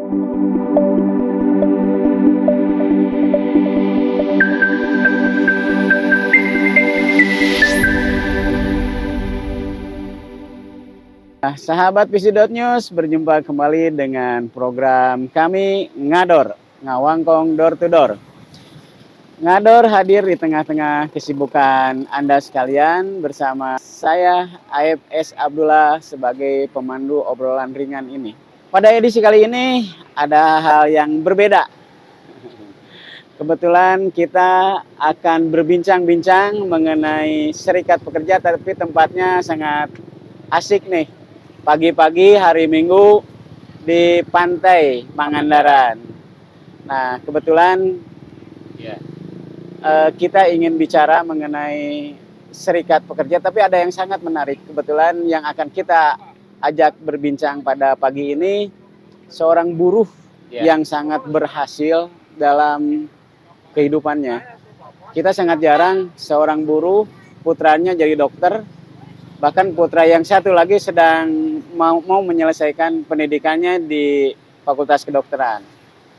Nah, sahabat Visi.News, berjumpa kembali dengan program kami Ngador, Ngawangkong Door to Door. Ngador hadir di tengah-tengah kesibukan Anda sekalian bersama saya Aib S. Abdullah sebagai pemandu obrolan ringan ini. Pada edisi kali ini ada hal yang berbeda. Kebetulan kita akan berbincang-bincang mengenai serikat pekerja, tapi tempatnya sangat asik nih. Pagi-pagi hari Minggu di Pantai Pangandaran. Nah, kebetulan kita ingin bicara mengenai serikat pekerja, tapi ada yang sangat menarik. Kebetulan yang akan kita ajak berbincang pada pagi ini seorang buruh yang sangat berhasil dalam kehidupannya. Kita sangat jarang seorang buruh putranya jadi dokter. Bahkan putra yang satu lagi sedang mau menyelesaikan pendidikannya di Fakultas Kedokteran.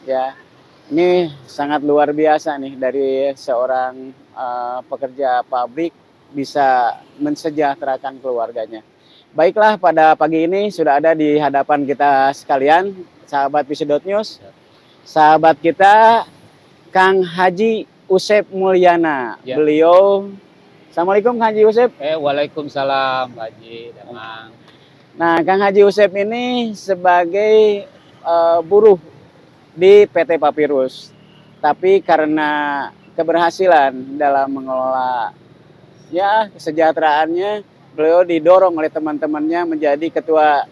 Ya, ini sangat luar biasa nih dari seorang pekerja pabrik bisa mensejahterakan keluarganya. Baiklah, pada pagi ini sudah ada di hadapan kita sekalian, sahabat Visi.News. Sahabat kita Kang Haji Usep Mulyana. Ya. Beliau Assalamualaikum Kang Haji Usep. Waalaikumsalam Pak Haji Damang. Nah, Kang Haji Usep ini sebagai buruh di PT Papirus. Tapi karena keberhasilan dalam mengelola kesejahteraannya, beliau didorong oleh teman-temannya menjadi ketua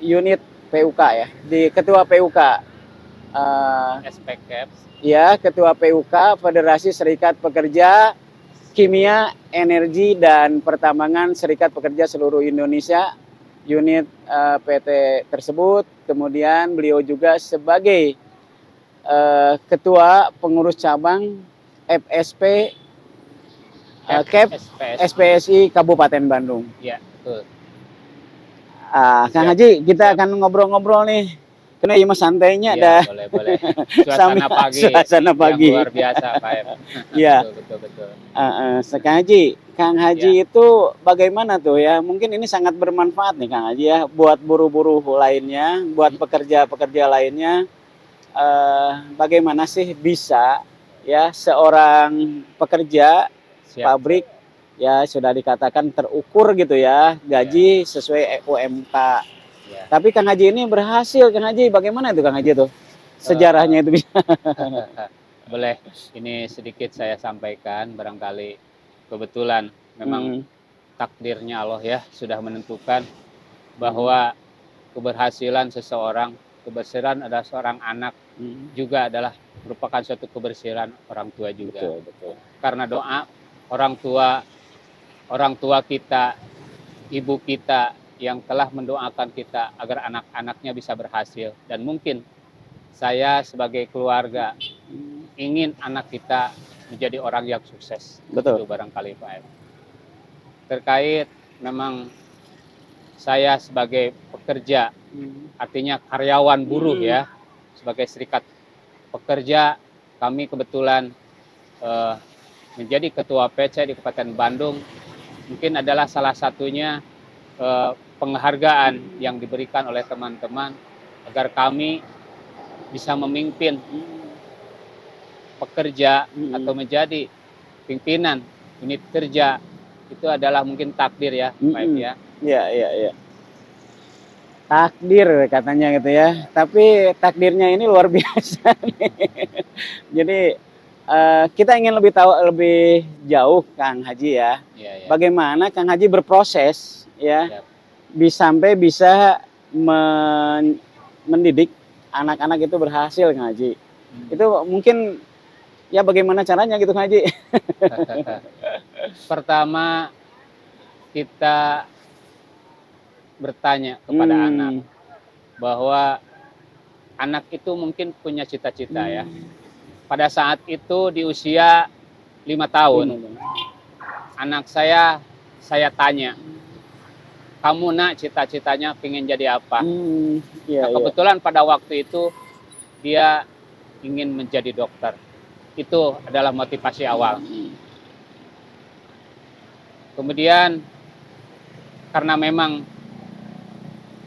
unit PUK ya. Di ketua PUK SPKF. Ya, ketua PUK Federasi Serikat Pekerja Kimia, Energi, dan Pertambangan Serikat Pekerja Seluruh Indonesia, unit PT tersebut. Kemudian beliau juga sebagai ketua pengurus cabang FSP SPSI Kabupaten Bandung. Ya, betul. Kang Haji, kita akan ngobrol-ngobrol nih. Karena ya mas santainya ada. Boleh. Suasana pagi yang luar biasa, Pak. Iya. Betul. Kang Haji itu bagaimana tuh ya? Mungkin ini sangat bermanfaat nih Kang Haji ya, buat buruh-buruh lainnya, buat pekerja-pekerja lainnya. Bagaimana sih bisa ya seorang pekerja pabrik ya sudah dikatakan terukur gitu ya, gaji sesuai UMK. Tapi Kang Haji ini berhasil, Kang Haji. Bagaimana itu Kang Haji tuh? Sejarahnya itu bisa. Boleh, ini sedikit saya sampaikan. Barangkali kebetulan memang takdirnya Allah ya sudah menentukan bahwa keberhasilan seseorang, keberhasilan adalah seorang anak juga adalah merupakan suatu keberhasilan orang tua juga. Betul. Karena doa orang tua kita, ibu kita yang telah mendoakan kita agar anak-anaknya bisa berhasil. Dan mungkin saya sebagai keluarga ingin anak kita menjadi orang yang sukses. Betul. Itu barangkali Pak M. Terkait memang saya sebagai pekerja, artinya karyawan buruh ya, sebagai serikat pekerja, kami kebetulan menjadi ketua PC di Kabupaten Bandung. Mungkin adalah salah satunya penghargaan yang diberikan oleh teman-teman agar kami bisa memimpin pekerja atau menjadi pimpinan unit kerja. Itu adalah mungkin takdir ya, Pak ya. Iya. Takdir katanya gitu ya. Tapi takdirnya ini luar biasa nih. Jadi kita ingin lebih tahu lebih jauh Kang Haji ya. Bagaimana Kang Haji berproses ya. Sampai bisa mendidik anak-anak itu berhasil Kang Haji. Itu mungkin ya bagaimana caranya gitu Kang Haji? Pertama kita bertanya kepada anak bahwa anak itu mungkin punya cita-cita ya. Pada saat itu di usia 5 tahun, anak saya tanya, kamu nak cita-citanya pengen jadi apa? Kebetulan pada waktu itu dia ingin menjadi dokter. Itu adalah motivasi awal. Kemudian karena memang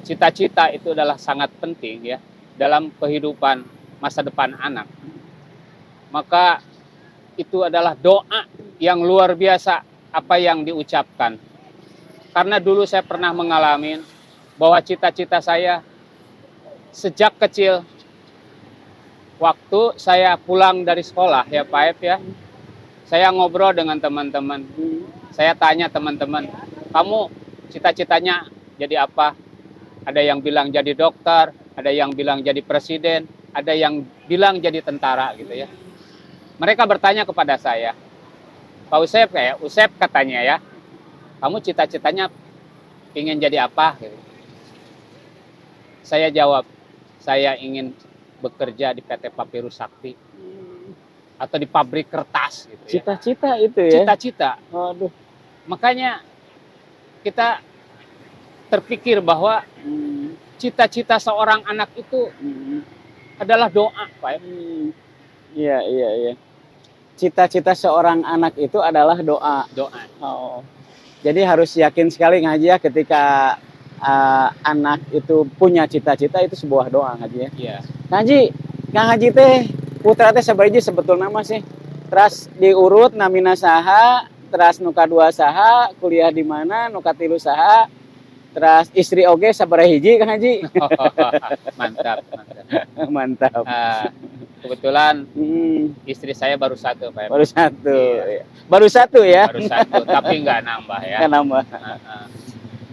cita-cita itu adalah sangat penting ya dalam kehidupan masa depan anak, maka itu adalah doa yang luar biasa apa yang diucapkan. Karena dulu saya pernah mengalami bahwa cita-cita saya sejak kecil, waktu saya pulang dari sekolah ya Pak Ep ya, saya ngobrol dengan teman-teman. Saya tanya teman-teman, kamu cita-citanya jadi apa? Ada yang bilang jadi dokter, ada yang bilang jadi presiden, ada yang bilang jadi tentara gitu ya. Mereka bertanya kepada saya, Pak Usep, kayak Usep katanya ya, kamu cita-citanya ingin jadi apa? Gitu. Saya jawab, saya ingin bekerja di PT Papirus Sakti atau di pabrik kertas gitu ya. Cita-cita itu ya. Cita-cita. Waduh. Makanya kita terpikir bahwa cita-cita seorang anak itu adalah doa, Pak. Iya, iya, iya. Cita-cita seorang anak itu adalah doa. Doa. Oh. Jadi harus yakin sekali Ngaji ya ketika anak itu punya cita-cita itu sebuah doa Ngaji ya. Iya. Ngaji, Kang Haji teh putra teh sabaraha sebetul nama sih. Terus diurut namina saha, terus nuka dua saha, kuliah di mana, nuka tilu saha, terus istri oge sabaraha hiji Kang Haji. Mantap, mantap. Mantap. Kebetulan istri saya baru satu, Pak. Baru satu. Iya. Baru satu ya. Baru satu, tapi nggak nambah ya. Nggak nambah.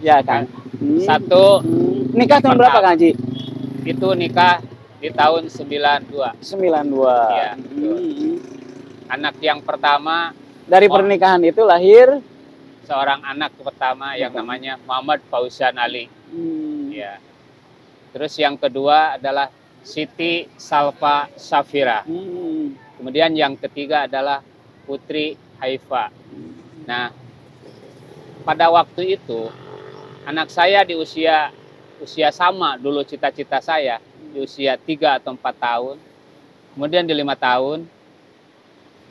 Ya Kang. Satu. Nikah tahun berapa Kang Haji? Itu nikah di tahun 92. 92. Iya, betul. Anak yang pertama dari pernikahan itu lahir seorang anak pertama yang namanya Muhammad Fauzan Ali. Ya. Terus yang kedua adalah Siti Salva Safira. Kemudian yang ketiga adalah Putri Haifa. Nah, pada waktu itu anak saya di usia sama dulu cita-cita saya, di usia 3 atau 4 tahun. Kemudian di 5 tahun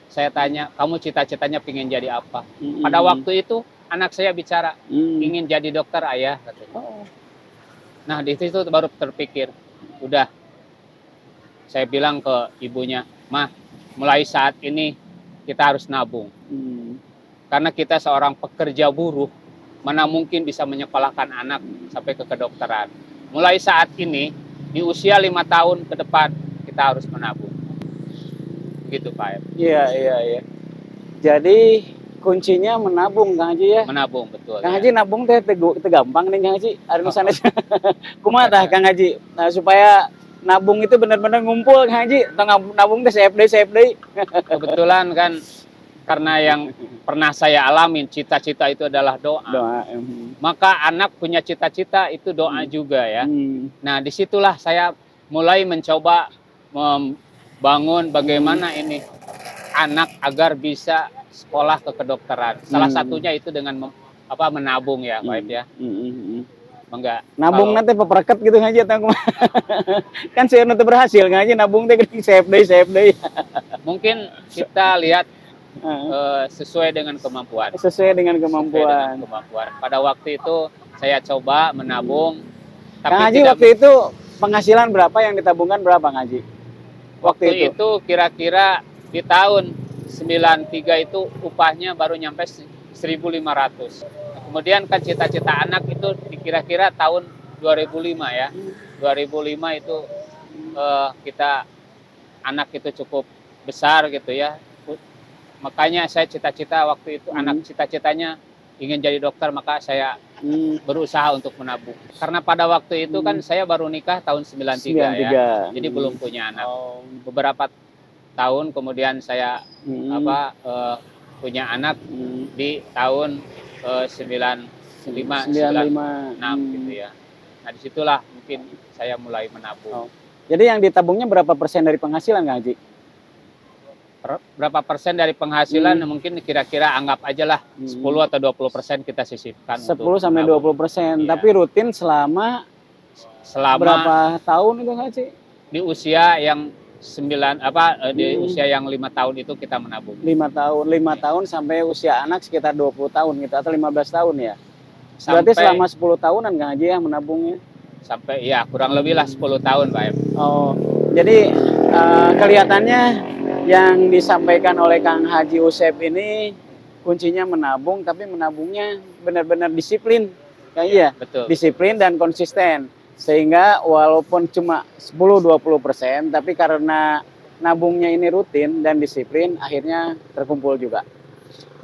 saya tanya, kamu cita-citanya pengen jadi apa? Pada waktu itu anak saya bicara, ingin jadi dokter ayah katanya. Nah di situ baru terpikir, udah saya bilang ke ibunya, Mah, mulai saat ini kita harus nabung. Karena kita seorang pekerja buruh, mana mungkin bisa menyekolahkan anak sampai ke kedokteran. Mulai saat ini, di usia 5 tahun ke depan, kita harus menabung. Gitu Pak. Iya, iya, iya. Jadi kuncinya menabung Kang Haji ya. Menabung betul. Kang Haji nabung teh gampang nih Kang Haji. Ari nu sanes. Kumaha tah Kang Haji? Nah, supaya nabung itu benar-benar ngumpul Kang Haji. Tong nabung teh save day. Kebetulan kan karena yang pernah saya alamin cita-cita itu adalah doa. Doa. Maka anak punya cita-cita itu doa juga ya. Nah, disitulah saya mulai mencoba membangun bagaimana ini anak agar bisa sekolah ke kedokteran. Salah satunya itu dengan menabung ya, Pak ya. Enggak. Nabung nanti pepereket gitu Ngaji atau kan saya nanti berhasil Ngaji nabung teh save day. Mungkin kita lihat sesuai dengan kemampuan. Sesuai dengan kemampuan. Pada waktu itu saya coba menabung. Tapi Kang Haji waktu itu penghasilan berapa yang ditabungkan berapa Ngaji? Waktu itu kira-kira di tahun 93 itu upahnya baru nyampe 1.500. Kemudian kan cita-cita anak itu kira-kira tahun 2005 ya. 2005 itu kita anak itu cukup besar gitu ya. Makanya saya cita-cita waktu itu anak cita-citanya ingin jadi dokter, maka saya berusaha untuk menabung. Karena pada waktu itu kan saya baru nikah tahun 93 ya. Jadi belum punya anak. Beberapa tahun kemudian saya punya anak di tahun 95, 96 gitu ya. Nah disitulah mungkin saya mulai menabung. Jadi yang ditabungnya berapa persen dari penghasilan Kang Haji? Berapa persen dari penghasilan mungkin kira-kira anggap aja lah 10 atau 20% kita sisipkan. 10 sampai 20%. Iya. Tapi rutin selama berapa tahun itu Kang Haji? di usia yang di usia yang 5 tahun itu kita menabung. 5 tahun sampai usia anak sekitar 20 tahun gitu atau 15 tahun ya. Berarti Sampai selama 10 tahunan Kang Haji ya menabungnya. sampai ya kurang lebih lah 10 tahun Pak Em. Oh, jadi kelihatannya yang disampaikan oleh Kang Haji Usep ini kuncinya menabung, tapi menabungnya benar-benar disiplin. Iya, Betul. disiplin dan konsisten. Sehingga walaupun cuma 10-20%, tapi karena nabungnya ini rutin dan disiplin, akhirnya terkumpul juga.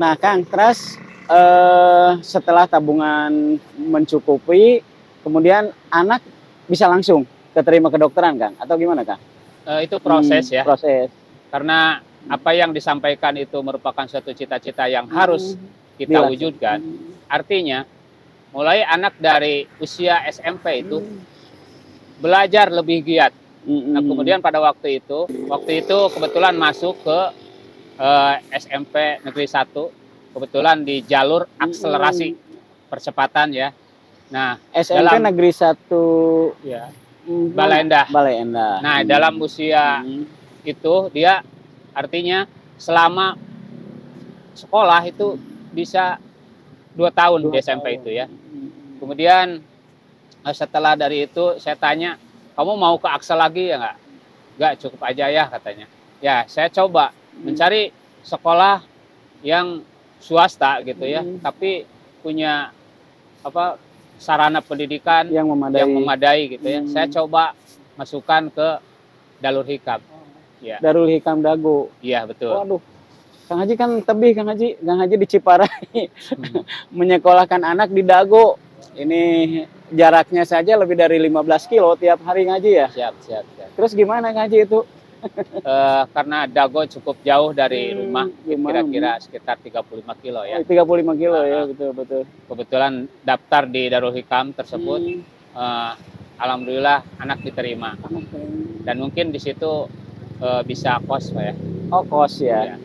Nah, Kang, terus setelah tabungan mencukupi, kemudian anak bisa langsung keterima kedokteran, Kang? Atau gimana, Kang? Itu proses ya. Proses. Karena apa yang disampaikan itu merupakan suatu cita-cita yang harus kita wujudkan. Artinya, mulai anak dari usia SMP itu belajar lebih giat. Nah, kemudian pada waktu itu kebetulan masuk ke SMP Negeri 1, kebetulan di jalur akselerasi percepatan ya. Nah, SMP Negeri 1 ya, Balai Endah. Balai Endah. Nah, dalam usia itu dia artinya selama sekolah itu bisa 2 tahun di SMP itu ya. Kemudian setelah dari itu saya tanya, kamu mau ke Aksel lagi ya nggak? Nggak, cukup aja ya katanya. Ya, saya coba mencari sekolah yang swasta gitu ya, tapi punya sarana pendidikan yang memadai gitu ya. Saya coba masukkan ke Darul Hikam. Ya. Darul Hikam Dago. Iya, betul. Waduh. Kang Haji kan tebih, Kang Haji di Ciparai menyekolahkan anak di Dago. Ini jaraknya saja lebih dari 15 kilo tiap hari ngaji ya. Siap. Terus gimana Kang Haji itu? Karena Dago cukup jauh dari rumah, kira-kira sekitar 35 kilo ya. 35 kilo ya, betul. Kebetulan daftar di Darul Hikam tersebut, alhamdulillah anak diterima. Dan mungkin di situ bisa kos Pak ya. Oh, kos ya.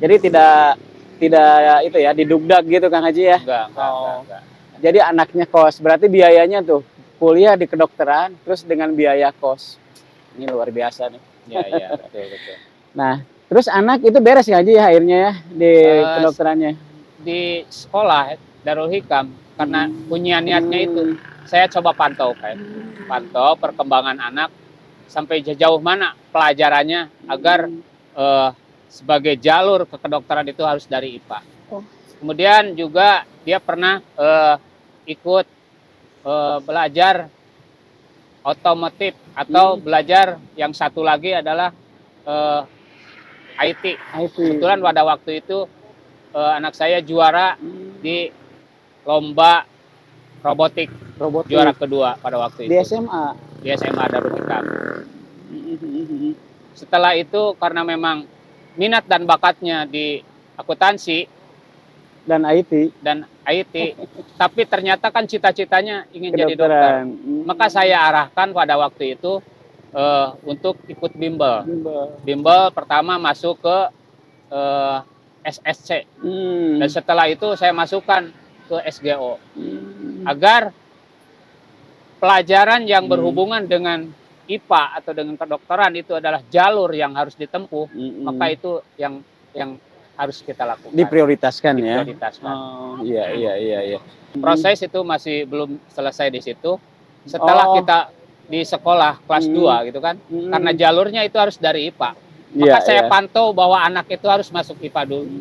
Jadi tidak itu ya, didugdag gitu Kang Haji ya? Enggak. Jadi anaknya kos, berarti biayanya tuh kuliah di kedokteran, terus dengan biaya kos. Ini luar biasa nih. Iya, betul. Nah, terus anak itu beres Kang Haji ya akhirnya ya di kedokterannya? Di sekolah Darul Hikam, karena punya niatnya itu, saya coba pantau perkembangan anak, sampai sejauh mana pelajarannya agar sebagai jalur ke kedokteran itu harus dari IPA. Kemudian juga dia pernah ikut belajar otomotif atau belajar yang satu lagi adalah IT. Kebetulan pada waktu itu anak saya juara di lomba robotik. Juara kedua pada waktu itu. Di SMA? Di SMA Darul Hikam. Setelah itu karena memang minat dan bakatnya di akuntansi dan IT, tapi ternyata kan cita-citanya ingin jadi dokter. Maka saya arahkan pada waktu itu untuk ikut bimbel. Bimbel pertama masuk ke SSC. Dan setelah itu saya masukkan ke SGO. Agar pelajaran yang berhubungan dengan IPA atau dengan kedokteran itu adalah jalur yang harus ditempuh, maka itu yang harus kita lakukan. Diprioritaskan ya. Oh, iya. Proses itu masih belum selesai di situ. Setelah kita di sekolah kelas 2 gitu kan, karena jalurnya itu harus dari IPA. Maka saya pantau bahwa anak itu harus masuk IPA dulu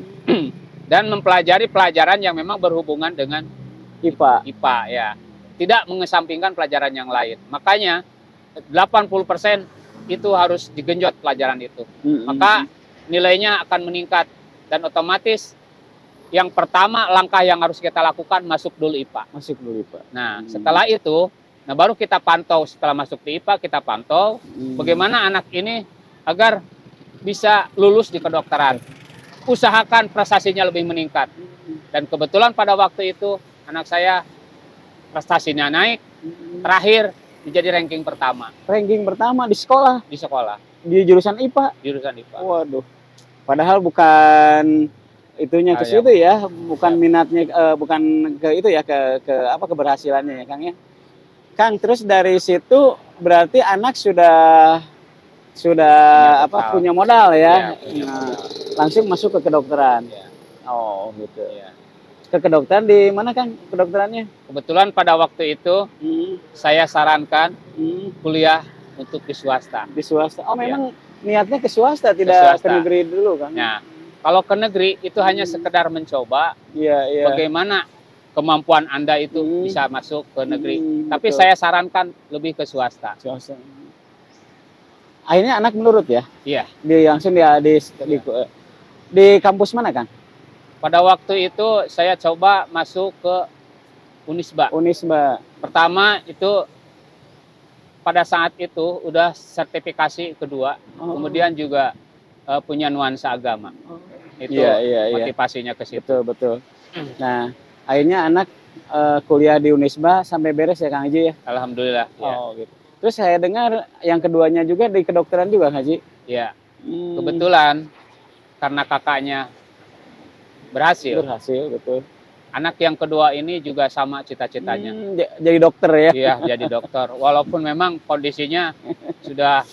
dan mempelajari pelajaran yang memang berhubungan dengan IPA ya. Tidak mengesampingkan pelajaran yang lain. Makanya 80% itu harus digenjot pelajaran itu. Maka nilainya akan meningkat dan otomatis yang pertama langkah yang harus kita lakukan masuk dulu IPA. Nah, setelah itu baru kita pantau, setelah masuk di IPA kita pantau bagaimana anak ini agar bisa lulus di kedokteran. Usahakan prestasinya lebih meningkat. Dan kebetulan pada waktu itu anak saya prestasinya naik, terakhir menjadi ranking pertama. Ranking pertama di sekolah? Di sekolah. Di jurusan IPA? Jurusan IPA. Waduh. Padahal bukan itunya ke situ ya, bukan minatnya, bukan ke itu ya, ke keberhasilannya ya Kang ya. Kang, terus dari situ berarti anak sudah Punya bekal. punya modal ya. Iya, punya Nah, modal. langsung masuk ke kedokteran. Iya, Oh, gitu. iya. Ke kedokteran di mana Kang kedokterannya? Kebetulan pada waktu itu Hmm, saya sarankan hmm, kuliah untuk di swasta. di swasta. Oh, Iya. memang niatnya ke swasta, tidak ke swasta. negeri dulu kan? Nah, kalau ke negeri itu hanya sekedar mencoba Iya, iya. bagaimana kemampuan Anda itu Hmm. bisa masuk ke negeri. Hmm, Tapi betul. saya sarankan lebih ke swasta. Swasta. Akhirnya anak menurut ya? Iya. Langsung di kampus mana Kang? Pada waktu itu saya coba masuk ke Unisba. Unisba. Pertama itu pada saat itu udah sertifikasi kedua, Oh. kemudian juga punya nuansa agama. Itu Iya, iya, iya. motivasinya ke situ. Betul, betul. Nah, akhirnya anak kuliah di Unisba sampai beres ya Kang Haji ya? Alhamdulillah. Ya. Oh, gitu. Terus saya dengar yang keduanya juga di kedokteran juga Kang Haji? Ya. Hmm, Kebetulan karena kakaknya berhasil, betul. anak yang kedua ini juga sama cita-citanya. Jadi dokter ya? Iya, jadi dokter. Walaupun memang kondisinya sudah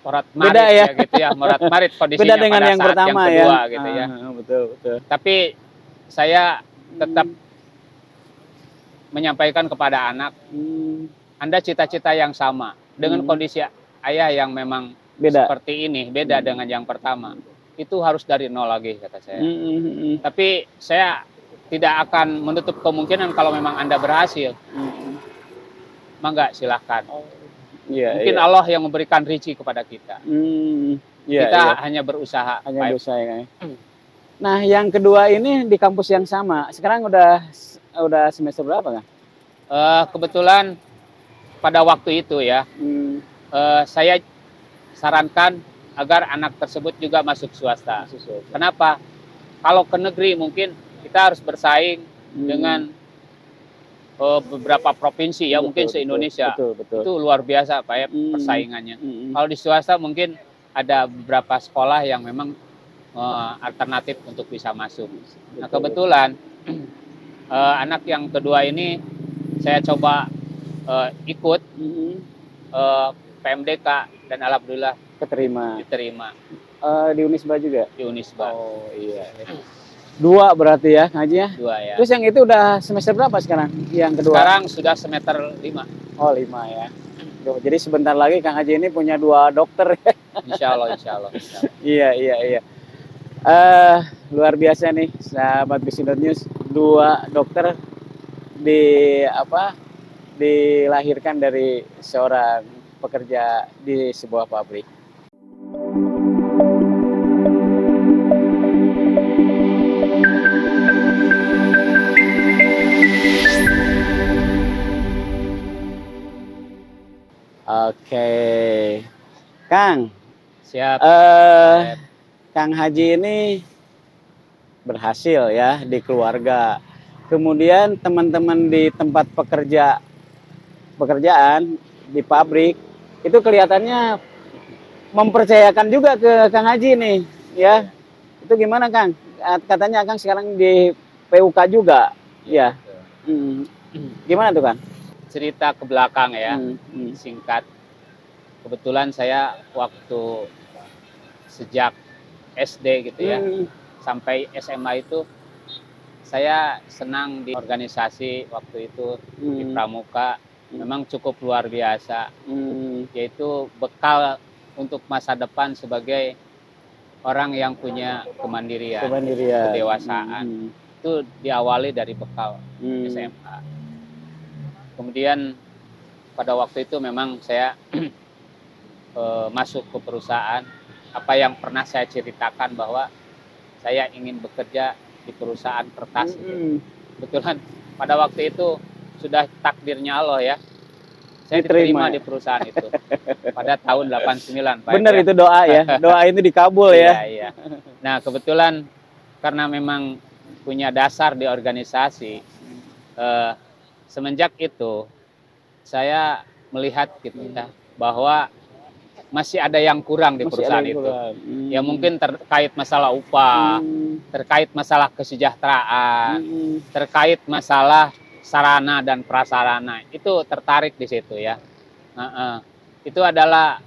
morat-marit Beda ya? gitu ya, morat-marit kondisinya Beda dengan pada yang saat pertama yang kedua ya? gitu ya. Betul, betul. Tapi saya tetap menyampaikan kepada anak, Anda cita-cita yang sama dengan kondisi ayah yang memang Beda. seperti ini, beda dengan yang pertama. Itu harus dari nol lagi kata saya. Tapi saya tidak akan menutup kemungkinan kalau memang Anda berhasil. Mangga silahkan. Iya, Mungkin iya. Allah yang memberikan rezeki kepada kita. Iya, Kita iya. hanya berusaha. Hanya berusaha ya. Nah, yang kedua ini di kampus yang sama. Sekarang udah semester berapa Kang? Kebetulan pada waktu itu ya, saya sarankan agar anak tersebut juga masuk swasta. Kenapa? Kalau ke negeri mungkin kita harus bersaing dengan beberapa provinsi ya, mungkin se-Indonesia. Betul. Itu luar biasa Pak ya persaingannya. Kalau di swasta mungkin ada beberapa sekolah yang memang alternatif untuk bisa masuk. Nah, kebetulan anak yang kedua ini saya coba ikut PMDK dan alhamdulillah diterima. Di Unisba juga? Di Unisba. Oh iya. Dua berarti ya Kang Haji ya? Dua ya. Terus yang itu udah semester berapa sekarang? Yang kedua? Sekarang sudah semester 5. Oh 5 ya. Jadi sebentar lagi Kang Haji ini punya 2 dokter ya? Insya Allah. Iya. Luar biasa nih sahabat Bisindo News, 2 dokter dilahirkan dari seorang pekerja di sebuah pabrik. Oke, Kang. Siap. Kang Haji ini berhasil ya di keluarga. Kemudian teman-teman di tempat pekerjaan di pabrik itu kelihatannya mempercayakan juga ke Kang Haji nih, ya. Itu gimana Kang? Katanya Kang sekarang di PUK juga, ya. Gimana tuh Kang? Cerita ke belakang ya, singkat. Kebetulan saya waktu sejak SD gitu ya, sampai SMA itu saya senang di organisasi waktu itu di Pramuka. Memang cukup luar biasa, yaitu bekal untuk masa depan sebagai orang yang punya kemandirian. Kedewasaan. Itu diawali dari bekal SMA. Kemudian pada waktu itu memang saya masuk ke perusahaan. Apa yang pernah saya ceritakan bahwa saya ingin bekerja di perusahaan kertas. Kebetulan pada waktu itu sudah takdirnya Allah ya. Saya diterima di perusahaan itu pada tahun 89. Pak. Benar itu doa ya. Doa itu dikabul ya. Iya. Nah, kebetulan karena memang punya dasar di organisasi, semenjak itu saya melihat gitu ya, bahwa masih ada yang kurang di perusahaan itu. Ya mungkin terkait masalah upah, terkait masalah kesejahteraan, terkait masalah sarana dan prasarana itu tertarik di situ ya. Itu adalah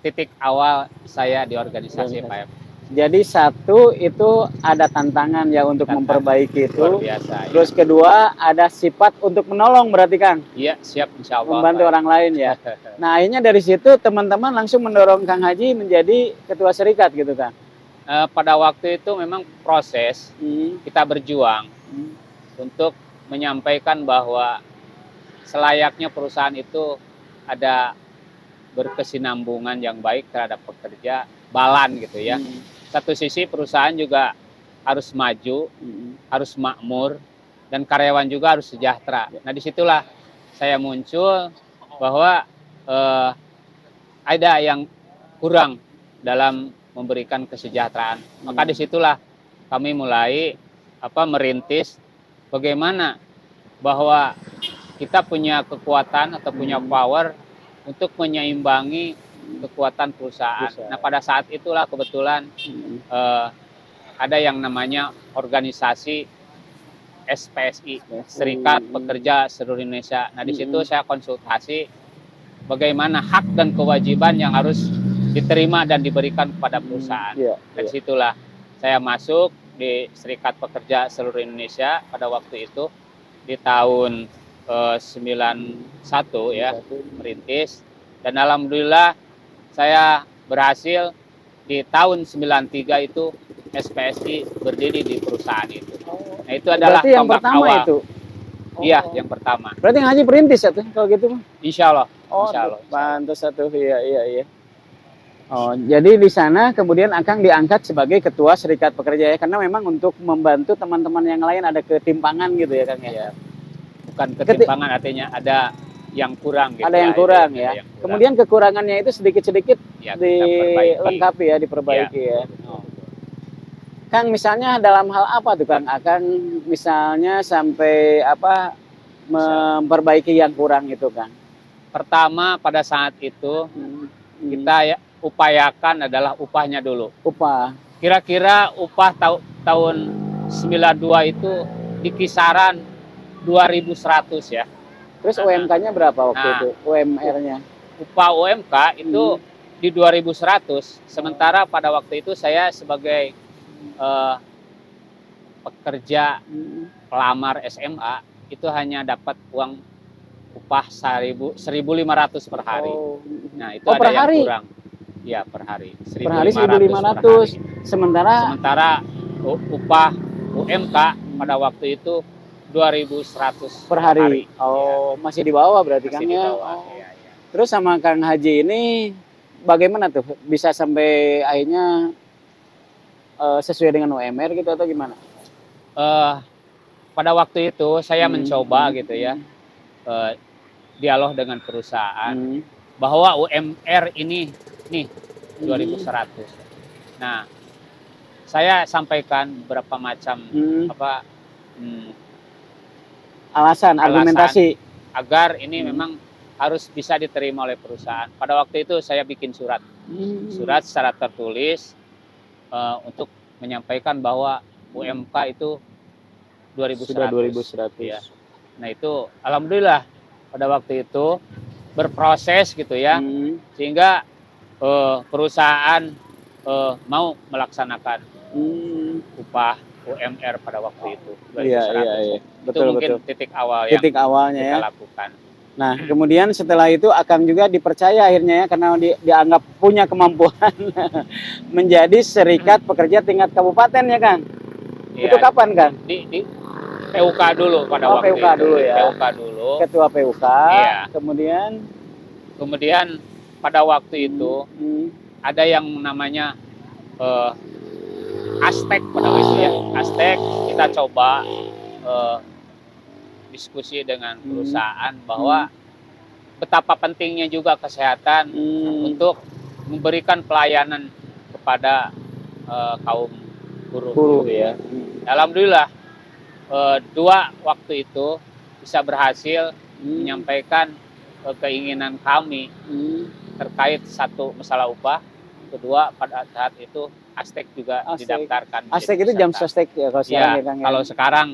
titik awal saya di organisasi PAEP. Jadi satu itu ada tantangan ya untuk memperbaiki itu. Luar biasa. Terus Ya. kedua ada sifat untuk menolong berarti Kang. Iya, siap insya Allah. Membantu orang lain ya. Nah akhirnya dari situ teman-teman langsung mendorong Kang Haji menjadi ketua serikat gitu Kang. Pada waktu itu memang proses kita berjuang untuk menyampaikan bahwa selayaknya perusahaan itu ada berkesinambungan yang baik terhadap pekerja, balan gitu ya. Satu sisi perusahaan juga harus maju, harus makmur, dan karyawan juga harus sejahtera. Nah disitulah saya muncul bahwa ada yang kurang dalam memberikan kesejahteraan. Maka disitulah kami mulai merintis bagaimana bahwa kita punya kekuatan atau punya power untuk menyeimbangi kekuatan perusahaan. Nah pada saat itulah kebetulan ada yang namanya organisasi SPSI, Serikat Pekerja Seluruh Indonesia. Nah di situ saya konsultasi bagaimana hak dan kewajiban yang harus diterima dan diberikan kepada perusahaan. Dari situlah saya masuk di Serikat Pekerja Seluruh Indonesia pada waktu itu di tahun 91 ya, merintis, dan alhamdulillah saya berhasil di tahun 93 itu SPSI berdiri di perusahaan itu. Nah itu adalah berarti yang tonggak pertama awal. itu. Iya, yang pertama. Berarti Kang Haji perintis ya tuh kalau gitu mah. Insya Allah. Oh, Insya Allah. pantas satu. Iya. Oh, jadi di sana kemudian Akang diangkat sebagai ketua serikat pekerja ya, karena memang untuk membantu teman-teman yang lain ada ketimpangan gitu ya Kang ya. Iya. Bukan ketimpangan, artinya ada yang kurang gitu. Ada yang kurang ya. Kemudian kekurangannya itu sedikit-sedikit ya, dilengkapi ya, diperbaiki ya. Kang misalnya dalam hal apa tuh Kang? Akang misalnya sampai memperbaiki yang kurang itu Kang? Pertama pada saat itu kita upayakan adalah upahnya dulu. Upah. Kira-kira upah tahun 92 itu di kisaran 2.100 ya. Terus UMK-nya berapa waktu itu? UMR-nya? Upah UMK itu di 2.100. Sementara pada waktu itu saya sebagai pekerja pelamar SMA itu hanya dapat uang upah 1.500 per hari. Nah itu ada yang kurang. Ya per hari. Per hari 1.500. Sementara upah UMK pada waktu itu 2.100 per hari. Oh, masih di bawah berarti Kang ya. Iya. Terus sama Kang Haji ini bagaimana tuh bisa sampai akhirnya sesuai dengan UMR gitu atau gimana? Pada waktu itu saya mencoba gitu ya dialog dengan perusahaan bahwa UMR ini nih 2.100. Nah, saya sampaikan beberapa macam alasan, argumentasi agar ini memang harus bisa diterima oleh perusahaan. Pada waktu itu saya bikin surat secara tertulis untuk menyampaikan bahwa UMK itu 2.100. Sudah 2.100. Ya. Nah itu alhamdulillah pada waktu itu berproses gitu ya, sehingga perusahaan mau melaksanakan upah UMR pada waktu itu 2.100. Iya. Betul, itu mungkin titik awal yang awalnya kita lakukan. Nah, kemudian setelah itu Akang juga dipercaya akhirnya ya, karena dianggap punya kemampuan menjadi serikat pekerja tingkat kabupaten ya Kang. Ya, itu kapan Kang? Di PUK dulu pada waktu PUK itu. dulu ya. PUK dulu. Ketua PUK. Iya. Kemudian pada waktu itu ada yang namanya Astek pada waktu itu ya. Astek kita coba diskusi dengan perusahaan bahwa betapa pentingnya juga kesehatan untuk memberikan pelayanan kepada kaum buruh ya. Alhamdulillah dua waktu itu bisa berhasil menyampaikan keinginan kami terkait satu masalah upah, kedua pada saat itu Astek juga didaftarkan. Astek itu jam sostek ya kalau sekarang ya Kang. Kalau sekarang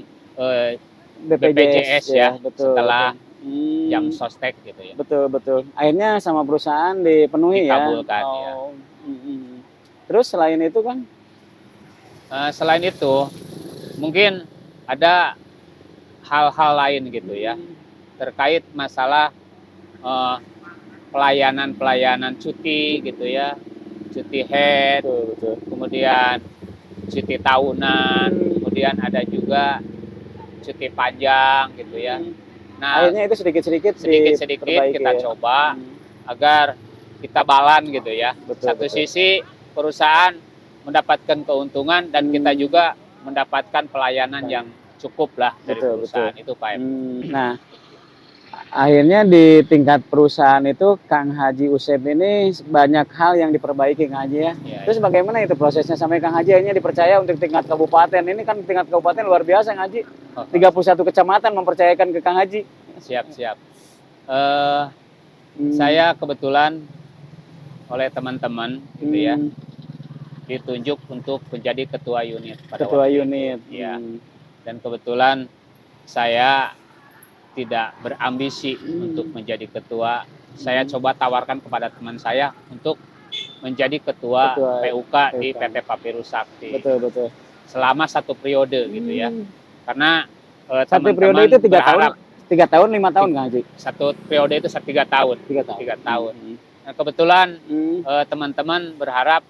BPJS ya, betul. setelah Hmm, jam sostek gitu ya. betul. Akhirnya sama perusahaan dipenuhi ya. Dikabulkan, ya. Terus selain itu kan? Selain itu, mungkin ada hal-hal lain gitu ya, terkait masalah pelayanan cuti gitu ya, cuti head, Betul. kemudian cuti tahunan, kemudian ada juga cuti panjang gitu ya. Nah, akhirnya itu sedikit-sedikit kita coba agar kita balan gitu ya. Satu sisi perusahaan mendapatkan keuntungan dan kita juga mendapatkan pelayanan yang cukup lah dari perusahaan itu, Pak. Nah, akhirnya di tingkat perusahaan itu Kang Haji Usep ini banyak hal yang diperbaiki, Kang Haji ya. Terus bagaimana itu prosesnya sampai Kang Haji akhirnya dipercaya untuk tingkat kabupaten? Ini kan tingkat kabupaten luar biasa, Kang Haji. 31 kecamatan mempercayakan ke Kang Haji. Siap. Saya kebetulan oleh teman-teman gitu ya, ditunjuk untuk menjadi ketua unit pada waktu itu. Ya. Dan kebetulan saya tidak berambisi untuk menjadi ketua. Saya coba tawarkan kepada teman saya untuk menjadi ketua PUK di PT Papirus Sakti. Betul. Selama 1 periode gitu ya. Karena satu periode itu 3 tahun, 5 tahun, Kang Haji? 1 periode itu 3 tahun. 3 tahun. Nah, kebetulan teman-teman berharap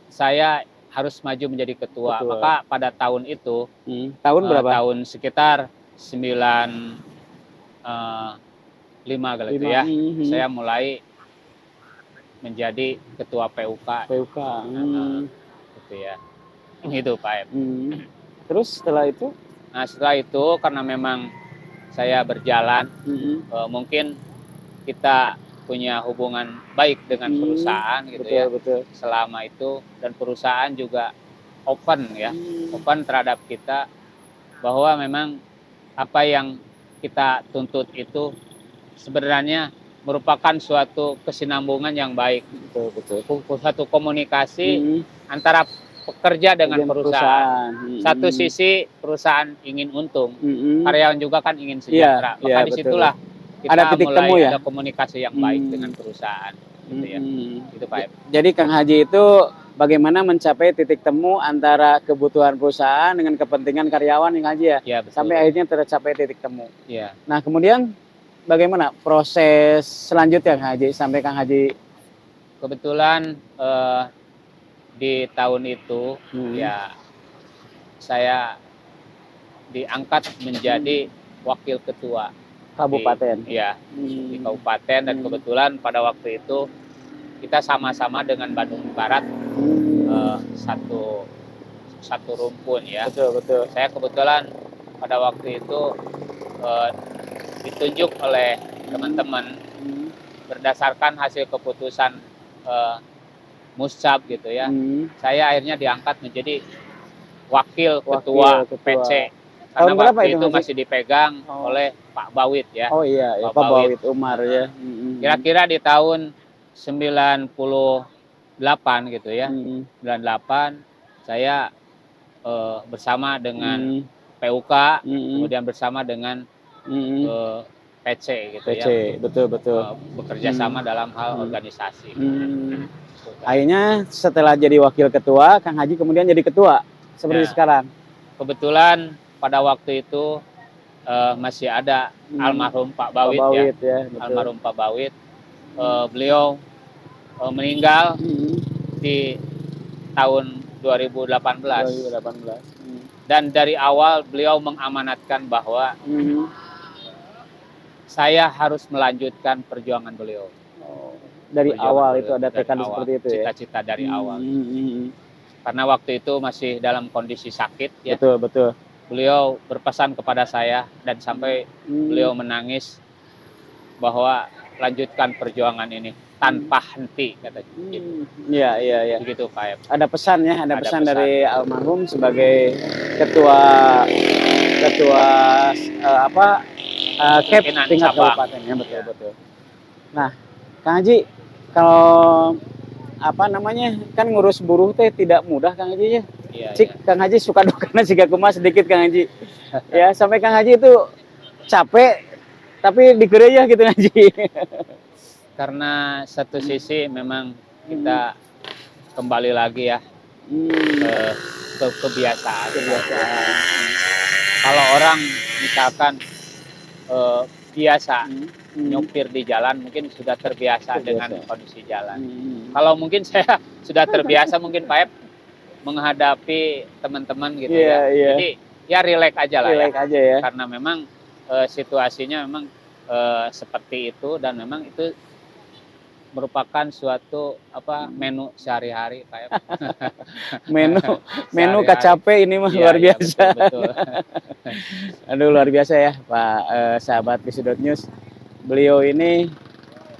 saya harus maju menjadi ketua. Maka pada tahun itu, tahun berapa? Tahun sekitar 95 kali itu ya. Saya mulai menjadi ketua PUK. Gitu ya. Itu, Pak. Terus setelah itu? Nah, setelah itu karena memang saya berjalan, mungkin kita punya hubungan baik dengan perusahaan gitu ya. Selama itu, dan perusahaan juga open ya, open terhadap kita, bahwa memang apa yang kita tuntut itu sebenarnya merupakan suatu kesinambungan yang baik. Suatu komunikasi antara pekerja dengan perusahaan. Satu sisi perusahaan ingin untung, karyawan juga kan ingin sejahtera. Maka disitulah kita ada titik mulai temu ya? ada komunikasi yang baik dengan perusahaan. Gitu ya. Itu, Pak. Jadi Kang Haji itu bagaimana mencapai titik temu antara kebutuhan perusahaan dengan kepentingan karyawan, Kang Haji ya? Ya, betul. Sampai akhirnya tercapai titik temu. Ya. Nah, kemudian bagaimana proses selanjutnya, Kang Haji, sampai Kang Haji? Kebetulan di tahun itu ya saya diangkat menjadi wakil ketua kabupaten. Di kabupaten, dan kebetulan pada waktu itu kita sama-sama dengan Bandung Barat satu rumpun ya. Betul. Saya kebetulan pada waktu itu ditunjuk oleh teman-teman berdasarkan hasil keputusan Muscap gitu ya. Saya akhirnya diangkat menjadi wakil ketua PC. Karena waktu itu masih dipegang oleh Pak Bawit ya. Oh iya, Pak Bawit Umar ya. Kira-kira di tahun 98 gitu ya. 98 saya bersama dengan PUK, kemudian bersama dengan PC gitu ya. Betul. Bekerja sama dalam hal organisasi. Akhirnya setelah jadi wakil ketua, Kang Haji kemudian jadi ketua seperti sekarang. Kebetulan pada waktu itu masih ada almarhum Pak Bawit, ya. Almarhum Pak Bawit. Beliau meninggal di tahun 2018. Dan dari awal beliau mengamanatkan bahwa saya harus melanjutkan perjuangan beliau. Dari awal itu ada tekad seperti itu ya? Cita-cita dari awal. Karena waktu itu masih dalam kondisi sakit ya. Betul. Beliau berpesan kepada saya dan sampai beliau menangis bahwa lanjutkan perjuangan ini tanpa henti, katanya. Iya. Begitu, Pak. Ada pesan ya, ada pesan dari almarhum sebagai ketua KEP tingkat kabupaten ya, betul. Nah, Kang Haji, kalau kan ngurus buruh teh tidak mudah, Kang Haji ya. Kang Haji suka dukanya juga kumaha sedikit, Kang Haji. Ya, sampai Kang Haji itu capek tapi digereja gitu Haji. Karena satu sisi memang kita kembali lagi ya Hmm, ke kebiasaan. kebiasaan. Kalau orang misalkan biasa Hmm. nyopir di jalan, mungkin sudah terbiasa dengan Terbiasa. kondisi jalan. Hmm. Kalau mungkin saya sudah terbiasa mungkin Pak Ep menghadapi teman-teman gitu Iya, ya. iya. Jadi ya relax aja lah ya. Relax aja ya. Karena memang situasinya memang seperti itu dan memang itu merupakan suatu menu sehari-hari Pak Ep. Menu menu Sehari-hari. kacape ini mah Iya, luar iya, biasa. betul. Aduh, luar biasa ya Pak, sahabat Visudot News. Beliau ini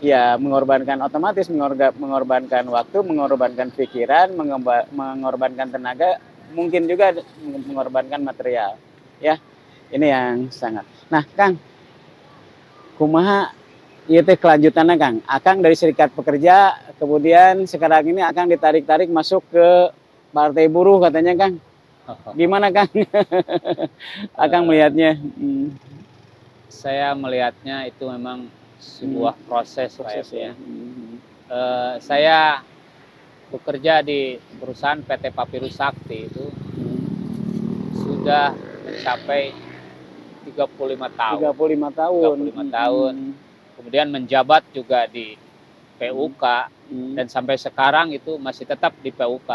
ya mengorbankan, otomatis mengorbankan waktu, mengorbankan pikiran, mengorbankan tenaga, mungkin juga mengorbankan material. Ya, ini yang sangat. Nah, Kang, kumaha ieu teh kelanjutannya Kang? Akang dari Serikat Pekerja, kemudian sekarang ini Akang ditarik-tarik masuk ke Partai Buruh katanya Kang. Gimana Kang? Akang melihatnya? Saya melihatnya itu memang sebuah proses Pak Ep ya. Saya bekerja di perusahaan PT Papirus Sakti itu sudah mencapai 35 tahun. 35 tahun. 35 tahun. Kemudian menjabat juga di PUK dan sampai sekarang itu masih tetap di PUK,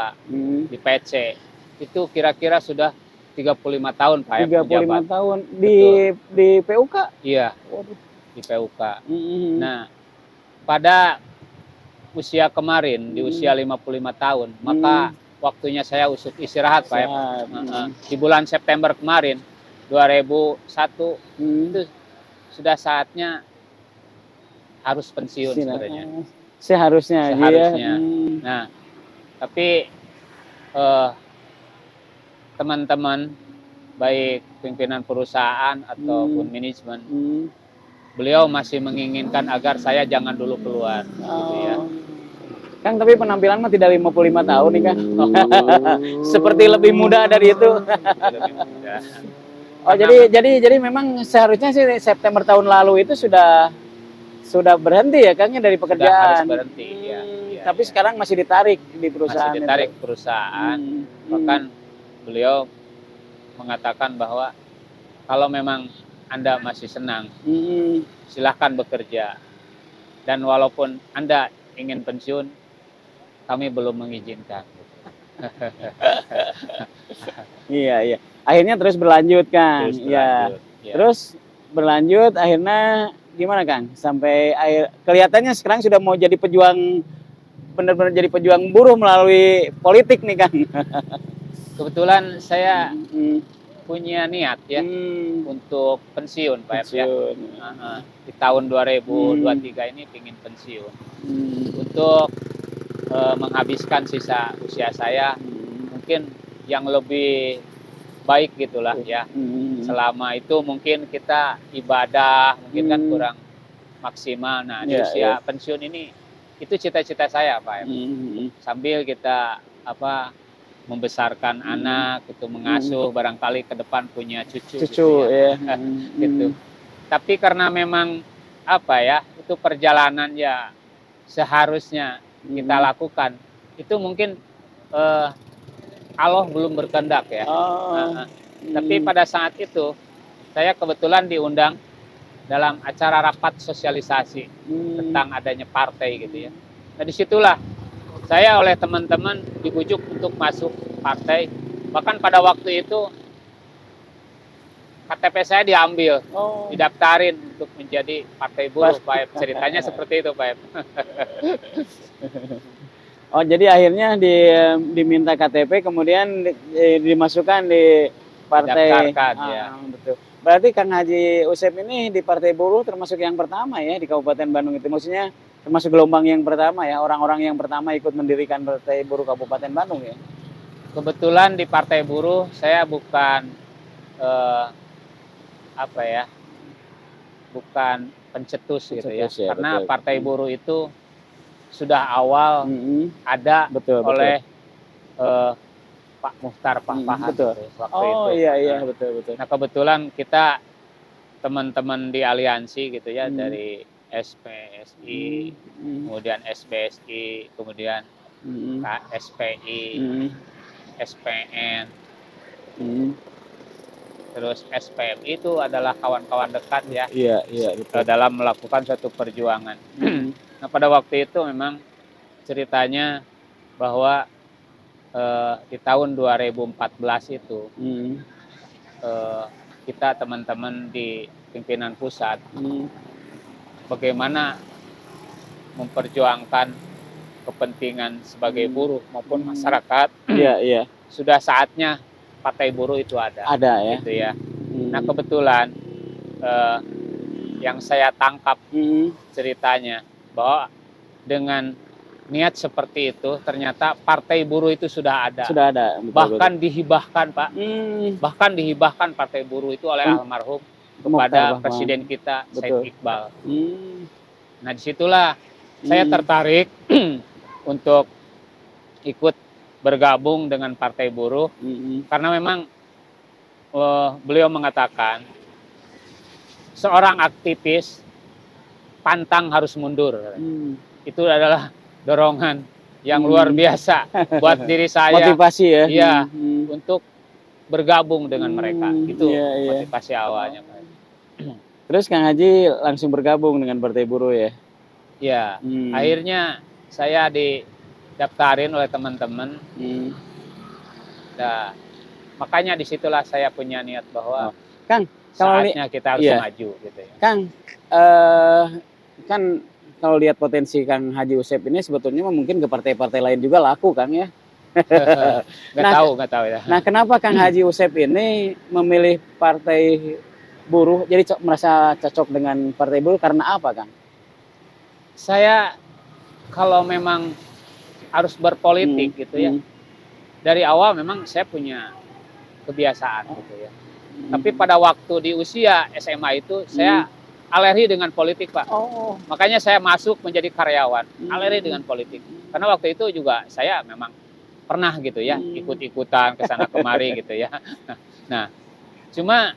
di PC. Itu kira-kira sudah 35 tahun Pak Ep 35 menjabat. tahun Betul. di PUK. Iya, Waduh. di PUK. Nah, pada usia kemarin di usia 55 tahun, maka waktunya saya istirahat Pak Ep. Di bulan September kemarin 2001 itu sudah saatnya harus pensiun sebenarnya. Seharusnya. Seharusnya. Nah, tapi teman-teman baik pimpinan perusahaan ataupun manajemen, beliau masih menginginkan agar saya jangan dulu keluar. Gitu ya. Kang, tapi penampilan mah tidak 55 tahun nih Kang. Seperti lebih muda dari itu. Lebih muda. Oh, jadi memang seharusnya sih September tahun lalu itu sudah berhenti ya Kang dari pekerjaan. Sudah harus berhenti ya. Tapi sekarang masih ditarik di perusahaan. Masih ditarik perusahaan. Bahkan beliau mengatakan bahwa kalau memang Anda masih senang, silahkan bekerja. Dan walaupun Anda ingin pensiun, kami belum mengizinkan. Iya. Akhirnya terus berlanjut Kang. Ya. Terus berlanjut akhirnya gimana Kang? Sampai kelihatannya sekarang sudah mau jadi pejuang, benar-benar jadi pejuang buruh melalui politik nih Kang. Kebetulan saya punya niat ya untuk pensiun Pak Ep ya. Di tahun 2023 ini ingin pensiun. Untuk menghabiskan sisa usia saya mungkin yang lebih baik gitulah ya. Selama itu mungkin kita ibadah mungkin kan kurang maksimal. Nah, di usia pensiun ini itu cita-cita saya Pak Ep. Sambil kita membesarkan anak, itu mengasuh, barangkali ke depan punya cucu gitu ya. Gitu. Tapi karena memang itu perjalanan ya seharusnya kita lakukan. Itu mungkin Allah belum berkehendak ya. Tapi pada saat itu saya kebetulan diundang dalam acara rapat sosialisasi tentang adanya partai gitu ya. Nah, disitulah saya oleh teman-teman dibujuk untuk masuk partai. Bahkan pada waktu itu KTP saya diambil, didaftarin untuk menjadi partai buruh Pak Ep. Ceritanya seperti itu Pak Ep. Oh, jadi akhirnya diminta KTP kemudian dimasukkan di partai. Daftarkan ya. Betul. Berarti Kang Haji Usep ini di Partai Buruh termasuk yang pertama ya di Kabupaten Bandung itu. Maksudnya termasuk gelombang yang pertama ya, orang-orang yang pertama ikut mendirikan Partai Buruh Kabupaten Bandung ya. Kebetulan di Partai Buruh saya bukan bukan pencetus gitu ya. Karena betul. Partai Buruh itu sudah awal ada oleh Pak Muhtar Papahan betul. waktu Oh itu. iya betul. Nah kebetulan kita teman-teman di aliansi gitu ya, dari SPSI, kemudian SBSI, kemudian SPI, SPN, terus SPMI itu adalah kawan-kawan dekat ya. Iya betul. Dalam melakukan suatu perjuangan. Nah pada waktu itu memang ceritanya bahwa di tahun 2014 itu kita teman-teman di pimpinan pusat bagaimana memperjuangkan kepentingan sebagai buruh maupun masyarakat. Iya. Sudah saatnya Partai Buruh itu ada ya. gitu ya. Nah kebetulan yang saya tangkap ceritanya bahwa dengan niat seperti itu ternyata Partai Buruh itu sudah ada. Betul, bahkan dihibahkan Pak. Bahkan dihibahkan Partai Buruh itu oleh almarhum kepada Presiden kita Said Iqbal. Nah disitulah saya tertarik untuk ikut bergabung dengan Partai Buruh karena memang beliau mengatakan seorang aktivis pantang harus mundur. Itu adalah dorongan yang luar biasa buat diri saya. Motivasi ya. Iya, untuk bergabung dengan mereka. Itu motivasi awalnya, Pak. Terus Kang Haji langsung bergabung dengan Partai Buruh ya? Iya. Akhirnya saya didaftarin oleh teman-teman. Nah, makanya disitulah saya punya niat bahwa Kang, saatnya kita harus maju gitu ya. Kang, kan kalau lihat potensi Kang Haji Usep ini sebetulnya mungkin ke partai-partai lain juga laku Kang ya. Nggak tahu ya. Nah kenapa Kang Haji Usep ini memilih Partai Buruh, jadi merasa cocok dengan Partai Buruh karena apa Kang? Saya kalau memang harus berpolitik gitu ya, dari awal memang saya punya kebiasaan gitu ya. Tapi pada waktu di usia SMA itu saya alergi dengan politik Pak. Makanya saya masuk menjadi karyawan, alergi dengan politik. Karena waktu itu juga saya memang pernah gitu ya, ikut-ikutan kesana kemari gitu ya. Nah, cuma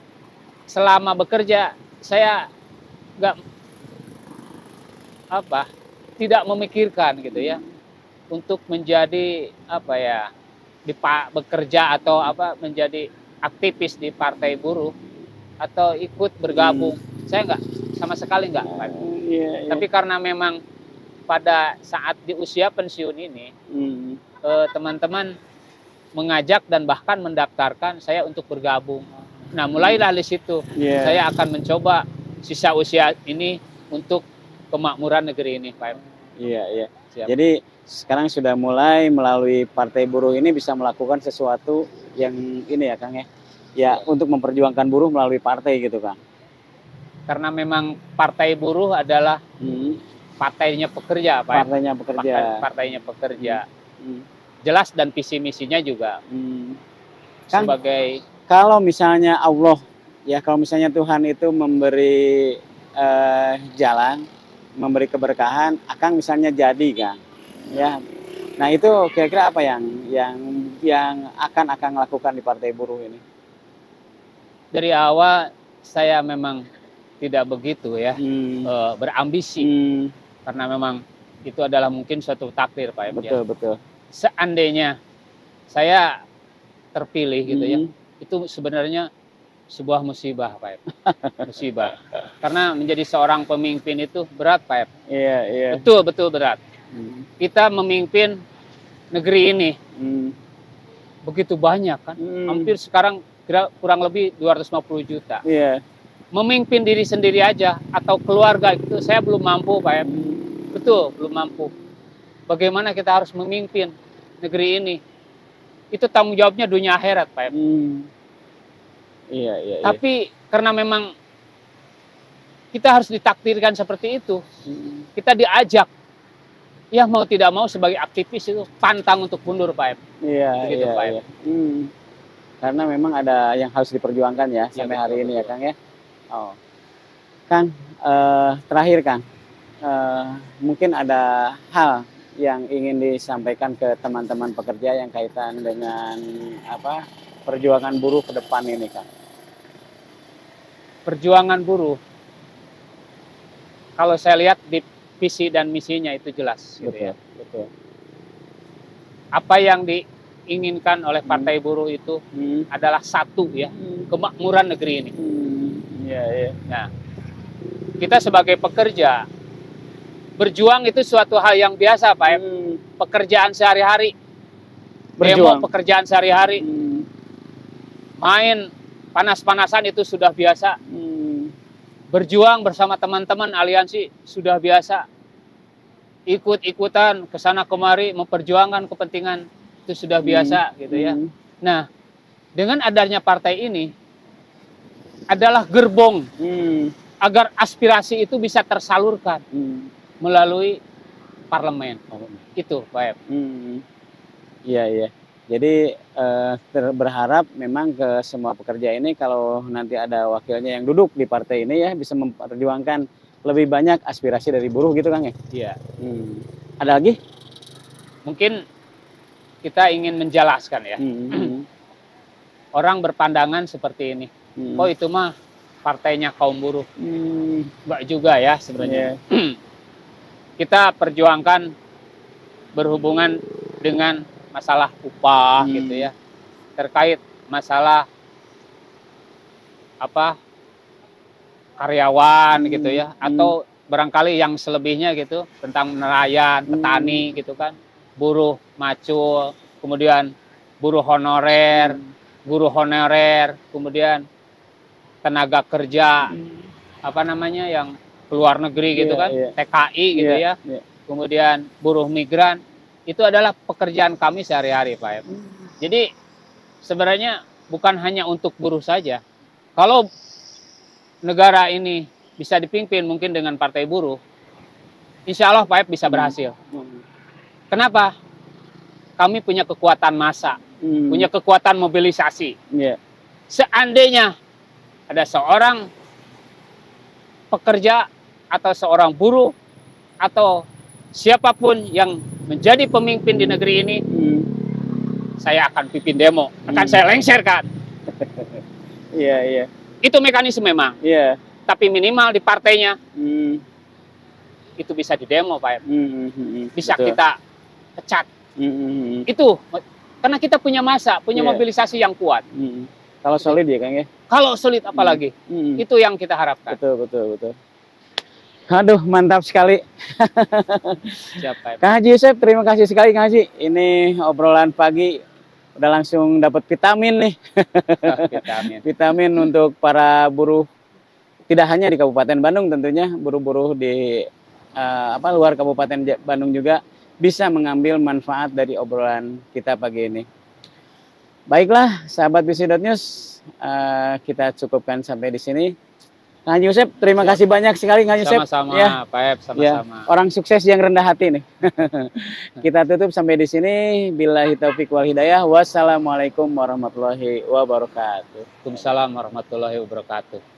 selama bekerja saya tidak memikirkan gitu ya untuk menjadi bekerja atau menjadi aktivis di Partai Buruh atau ikut bergabung. Saya sama sekali enggak. Tapi karena memang pada saat di usia pensiun ini teman-teman mengajak dan bahkan mendaftarkan saya untuk bergabung. Nah mulailah di situ saya akan mencoba sisa usia ini untuk kemakmuran negeri ini, Pak. Iya. Jadi sekarang sudah mulai melalui Partai Buruh ini bisa melakukan sesuatu yang ini ya Kang ya. Ya untuk memperjuangkan buruh melalui partai gitu Kang. Karena memang Partai Buruh adalah partainya pekerja, Pak. Partainya pekerja. Jelas dan visi misinya juga. Kang, sebagai kalau misalnya Allah ya, kalau misalnya Tuhan itu memberi jalan, memberi keberkahan, Akang misalnya jadi Kang. Ya. Nah, itu kira-kira apa yang akan Akang lakukan di Partai Buruh ini? Dari awal saya memang tidak begitu ya berambisi karena memang itu adalah mungkin suatu takdir Pak. Betul. Seandainya saya terpilih gitu ya, itu sebenarnya sebuah musibah Pak. Musibah. Karena menjadi seorang pemimpin itu berat Pak. Iya. Betul berat. Kita memimpin negeri ini begitu banyak kan, hampir sekarang kurang lebih 250 juta. Iya. Memimpin diri sendiri aja atau keluarga itu saya belum mampu Pak. Betul, belum mampu. Bagaimana kita harus memimpin negeri ini? Itu tanggung jawabnya dunia akhirat Pak. Iya. Tapi karena memang kita harus ditakdirkan seperti itu, kita diajak. Ya mau tidak mau sebagai aktivis itu pantang untuk mundur Pak. Iya. Pak. Karena memang ada yang harus diperjuangkan ya sampai hari ini ya Kang ya. Kang, terakhir Kang, mungkin ada hal yang ingin disampaikan ke teman-teman pekerja yang kaitan dengan apa perjuangan buruh ke depan ini, Kang? Perjuangan buruh, kalau saya lihat di visi dan misinya itu jelas, gitu ya. Betul. Apa yang diinginkan oleh Partai Buruh itu adalah satu ya, kemakmuran negeri ini. Iya. Nah, kita sebagai pekerja berjuang itu suatu hal yang biasa, Pak. Pekerjaan sehari-hari, demo pekerjaan sehari-hari, main panas-panasan itu sudah biasa. Berjuang bersama teman-teman aliansi sudah biasa. Ikut-ikutan kesana kemari memperjuangkan kepentingan itu sudah biasa, gitu ya. Nah, dengan adanya partai ini adalah gerbong agar aspirasi itu bisa tersalurkan melalui parlemen. Itu, Pak. Iya. Jadi berharap memang ke semua pekerja ini kalau nanti ada wakilnya yang duduk di partai ini ya bisa memperjuangkan lebih banyak aspirasi dari buruh gitu, Kang ya? Iya. Ada lagi? Mungkin kita ingin menjelaskan ya. Orang berpandangan seperti ini. Oh itu mah partainya kaum buruh. Enggak juga ya sebenarnya. Kita perjuangkan berhubungan dengan masalah upah gitu ya, terkait masalah apa karyawan gitu ya, atau barangkali yang selebihnya gitu tentang nelayan, petani gitu kan, buruh macul, kemudian buruh honorer, guru honorer, kemudian tenaga kerja apa namanya yang keluar negeri gitu kan, TKI gitu ya, kemudian buruh migran. Itu adalah pekerjaan kami sehari-hari, Pak. Jadi sebenarnya bukan hanya untuk buruh saja. Kalau negara ini bisa dipimpin mungkin dengan partai buruh, insya Allah Pak bisa berhasil. Kenapa? Kami punya kekuatan massa, punya kekuatan mobilisasi. Seandainya ada seorang pekerja atau seorang buruh atau siapapun yang menjadi pemimpin di negeri ini, saya akan pimpin demo, akan saya lengserkan. Iya. Itu mekanisme memang. Tapi minimal di partainya itu bisa didemo, Pak. Bisa kita pecat. Itu karena kita punya massa, punya mobilisasi yang kuat. Kalau solid ya, Kang ya. Kalau solid apalagi. Itu yang kita harapkan. Betul. Aduh, mantap sekali. Siapa? Kang Haji Yusef, terima kasih sekali Kang Haji. Ini obrolan pagi udah langsung dapat vitamin nih. Vitamin untuk para buruh, tidak hanya di Kabupaten Bandung tentunya, buruh-buruh di luar Kabupaten Bandung juga bisa mengambil manfaat dari obrolan kita pagi ini. Baiklah, sahabat BC.News, kita cukupkan sampai di sini. Kang Haji Yusef, terima kasih banyak sekali Kang Yusef. Sama-sama, ya. Pak Ep, sama-sama. Orang sukses yang rendah hati nih. Kita tutup sampai di sini. Billahi taufiq wal hidayah. Wassalamualaikum warahmatullahi wabarakatuh. Waalaikumsalam warahmatullahi wabarakatuh.